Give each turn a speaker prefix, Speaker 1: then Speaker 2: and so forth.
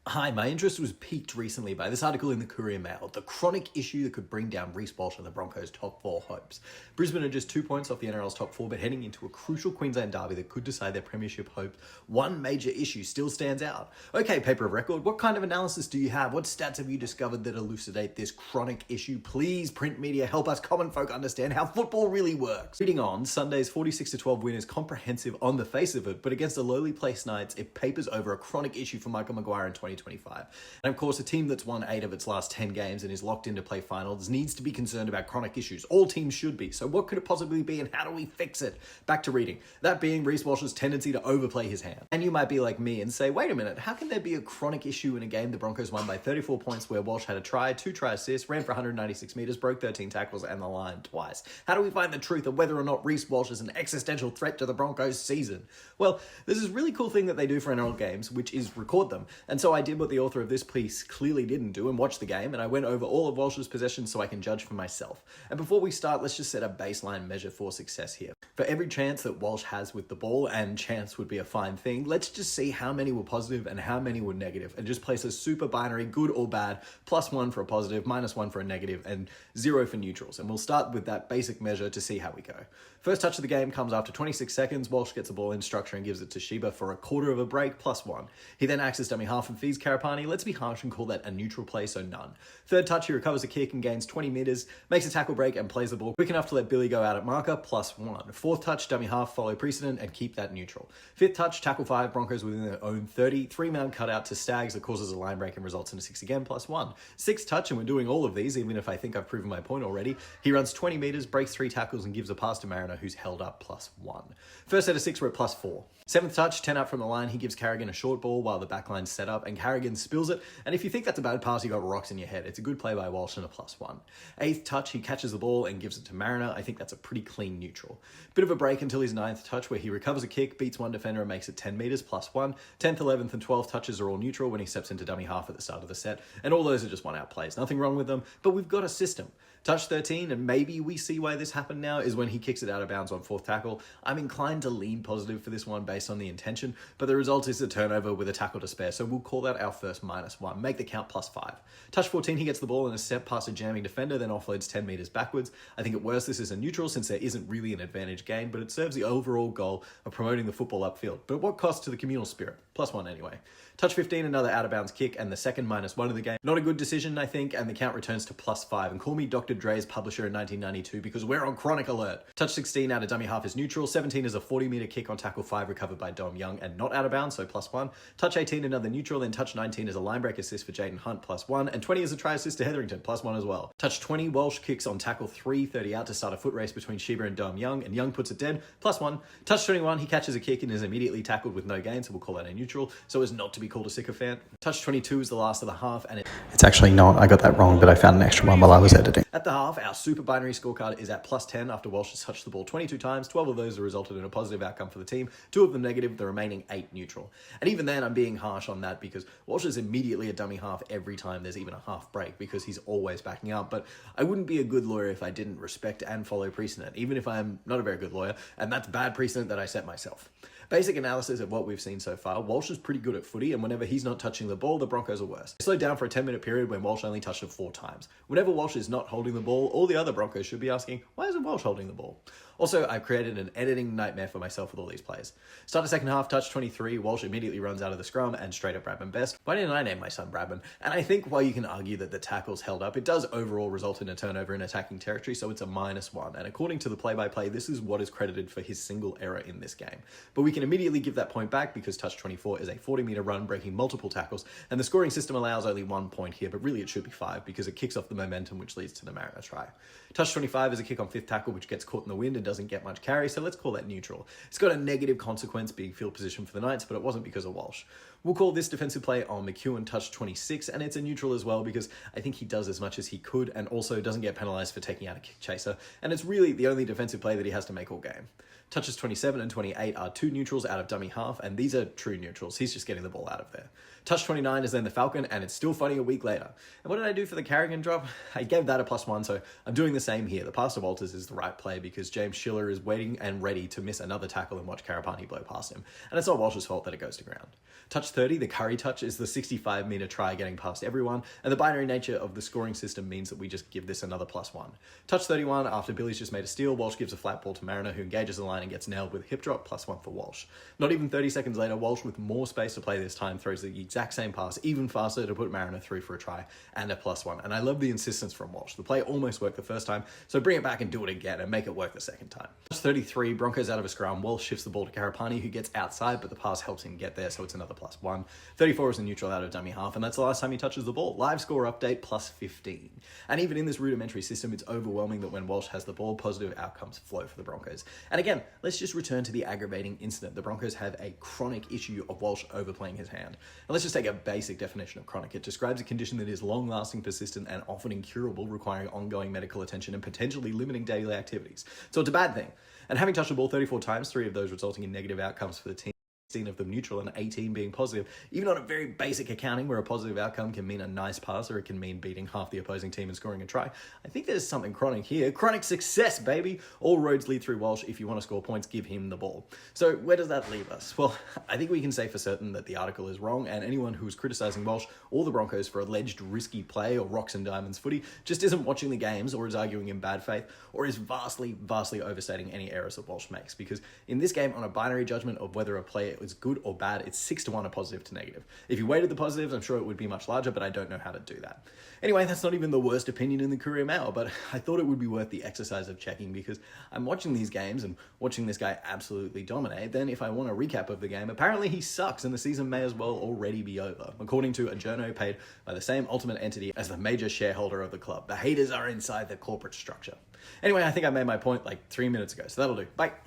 Speaker 1: Hi, my interest was piqued recently by this article in the Courier Mail, the chronic issue that could bring down Reece Walsh and the Broncos' top four hopes. Brisbane are just 2 points off the NRL's top four, but heading into a crucial Queensland derby that could decide their premiership hopes. One major issue still stands out. Okay, paper of record, what kind of analysis do you have? What stats have you discovered that elucidate this chronic issue? Please, print media, help us common folk understand how football really works. Reading on, Sunday's 46-12 win is comprehensive on the face of it, but against the lowly placed Knights, it papers over a chronic issue for Michael Maguire in 2025. And of course, a team that's won 8 of its last 10 games and is locked in to play finals needs to be concerned about chronic issues. All teams should be. So what could it possibly be and how do we fix it? Back to reading. That being Reece Walsh's tendency to overplay his hand. And you might be like me and say, wait a minute, how can there be a chronic issue in a game the Broncos won by 34 points where Walsh had a try, 2 try assists, ran for 196 metres, broke 13 tackles and the line twice? How do we find the truth of whether or not Reece Walsh is an existential threat to the Broncos season? Well, there's this really cool thing that they do for NRL games, which is record them. And so I did what the author of this piece clearly didn't do and watched the game, and I went over all of Walsh's possessions so I can judge for myself. And before we start, let's just set a baseline measure for success here. For every chance that Walsh has with the ball, and chance would be a fine thing, let's just see how many were positive and how many were negative, and just place a super binary, good or bad, +1 for a positive, -1 for a negative, and 0 for neutrals. And we'll start with that basic measure to see how we go. First touch of the game comes after 26 seconds. Walsh gets the ball in structure and gives it to Sheba for a quarter of a break, +1. He then acts as dummy half and feeds Karapani. Let's be harsh and call that a neutral play, so none. Third touch, he recovers a kick and gains 20 metres, makes a tackle break and plays the ball quick enough to let Billy go out at marker, +1. Fourth touch, dummy half, follow precedent and keep that neutral. Fifth touch, tackle 5, Broncos within their own 30. 3-man cutout to Stags that causes a line break and results in a 6 again, +1. Sixth touch, and we're doing all of these, even if I think I've proven my point already. He runs 20 metres, breaks 3 tackles and gives a pass to Mariner, who's held up, +1. First set of 6 were at +4. Seventh touch, 10 out from the line, he gives Carrigan a short ball while the backline's set up, and Carrigan spills it, and if you think that's a bad pass, you got rocks in your head. It's a good play by Walsh and a +1. Eighth touch, he catches the ball and gives it to Mariner. I think that's a pretty clean neutral. Bit of a break until his 9th touch, where he recovers a kick, beats one defender and makes it 10 metres, +1. 10th, 11th and 12th touches are all neutral when he steps into dummy half at the start of the set, and all those are just one-out plays. Nothing wrong with them, but we've got a system. Touch 13, and maybe we see why this happened now, is when he kicks it out of bounds on 4th tackle. I'm inclined to lean positive for this one based on the intention, but the result is a turnover with a tackle to spare, so we'll call that our first -1. Make the count +5. Touch 14, he gets the ball in a step past a jamming defender, then offloads 10 metres backwards. I think at worst this is a neutral since there isn't really an advantage gained, but it serves the overall goal of promoting the football upfield. But at what cost to the communal spirit? +1 anyway. Touch 15, another out-of-bounds kick, and the second -1 of the game. Not a good decision, I think, and the count returns to +5. And call me Dr. Dre's publisher in 1992 because we're on chronic alert. Touch 16 out of dummy half is neutral. 17 is a 40-metre kick on tackle 5 recovered by Dom Young and not out of bounds, so +1. Touch 18, another neutral. Then touch 19 is a line break assist for Jaden Hunt, +1. And 20 is a try assist to Hetherington, +1 as well. Touch 20, Walsh kicks on tackle 3, 30 out to start a foot race between Sheba and Dom Young, and Young puts it dead, +1. Touch 21, he catches a kick and is immediately tackled with no gain, so we'll call that a neutral, so as not to be called a sycophant. Touch 22 is the last of the half, and
Speaker 2: It's actually not. I got that wrong, but I found an extra one while I was editing.
Speaker 1: at the half, our super binary scorecard is at +10 after Walsh has touched the ball 22 times. 12 of those have resulted in a positive outcome for the team, 2 of them negative, the remaining 8 neutral. And even then, I'm being harsh on that because Walsh is immediately a dummy half every time there's even a half break because he's always backing up. But I wouldn't be a good lawyer if I didn't respect and follow precedent, even if I'm not a very good lawyer, and that's bad precedent that I set myself. Basic analysis of what we've seen so far, Walsh is pretty good at footy, and whenever he's not touching the ball, the Broncos are worse. They slowed down for a 10-minute period when Walsh only touched it 4 times. Whenever Walsh is not holding the ball, all the other Broncos should be asking, why isn't Walsh holding the ball? Also, I've created an editing nightmare for myself with all these plays. Start the second half, touch 23, Walsh immediately runs out of the scrum and straight at Bradman Best. Why didn't I name my son Bradman? And I think while you can argue that the tackle's held up, it does overall result in a turnover in attacking territory, so it's a -1. And according to the play-by-play, this is what is credited for his single error in this game. But we can immediately give that point back because touch 24 is a 40-metre run breaking multiple tackles, and the scoring system allows only 1 point here, but really it should be 5 because it kicks off the momentum which leads to the Mariner try. Touch 25 is a kick on 5th tackle which gets caught in the wind and doesn't get much carry, so let's call that neutral. It's got a negative consequence being field position for the Knights, but it wasn't because of Walsh. We'll call this defensive play on McEwen touch 26, and it's a neutral as well because I think he does as much as he could and also doesn't get penalised for taking out a kick chaser, and it's really the only defensive play that he has to make all game. Touches 27 and 28 are two neutrals out of dummy half, and these are true neutrals. He's just getting the ball out of there. Touch 29 is then the Falcon, and it's still funny a week later. And what did I do for the Carrigan drop? I gave that a +1, so I'm doing the same here. The pass to Walters is the right play because James Schiller is waiting and ready to miss another tackle and watch Karapani blow past him. And it's not Walsh's fault that it goes to ground. Touch 30, the Curry touch, is the 65-meter try getting past everyone, and the binary nature of the scoring system means that we just give this another +1. Touch 31, after Billy's just made a steal, Walsh gives a flat ball to Mariner, who engages the line and gets nailed with a hip drop, +1 for Walsh. Not even 30 seconds later, Walsh, with more space to play this time, throws the exact same pass, even faster, to put Mariner through for a try and a +1. And I love the insistence from Walsh. The play almost worked the first time, so bring it back and do it again and make it work the second time. Touch 33, Broncos out of a scrum. Walsh shifts the ball to Karapani, who gets outside, but the pass helps him get there, so it's another +1. 34 is a neutral out of dummy half, and that's the last time he touches the ball. Live score update, +15. And even in this rudimentary system, it's overwhelming that when Walsh has the ball, positive outcomes flow for the Broncos. And again, let's just return to the aggravating incident. The Broncos have a chronic issue of Walsh overplaying his hand. And let's just take a basic definition of chronic. It describes a condition that is long-lasting, persistent, and often incurable, requiring ongoing medical attention and potentially limiting daily activities. So it's a bad thing. And having touched the ball 34 times, 3 of those resulting in negative outcomes for the team, 16 of them neutral and 18 being positive, even on a very basic accounting where a positive outcome can mean a nice pass or it can mean beating half the opposing team and scoring a try. I think there's something chronic here. Chronic success, baby! All roads lead through Walsh. If you want to score points, give him the ball. So where does that leave us? Well, I think we can say for certain that the article is wrong, and anyone who's criticizing Walsh or the Broncos for alleged risky play or rocks and diamonds footy just isn't watching the games, or is arguing in bad faith, or is vastly overstating any errors that Walsh makes. Because in this game, on a binary judgment of whether a player is good or bad, it's 6-1 a positive to negative. If you weighted the positives, I'm sure it would be much larger, but I don't know how to do that. Anyway, that's not even the worst opinion in the Courier Mail, but I thought it would be worth the exercise of checking because I'm watching these games and watching this guy absolutely dominate. Then if I want a recap of the game, apparently he sucks and the season may as well already be over, according to a journo paid by the same ultimate entity as the major shareholder of the club. The haters are inside the corporate structure. Anyway, I think I made my point like 3 minutes ago, so that'll do. Bye.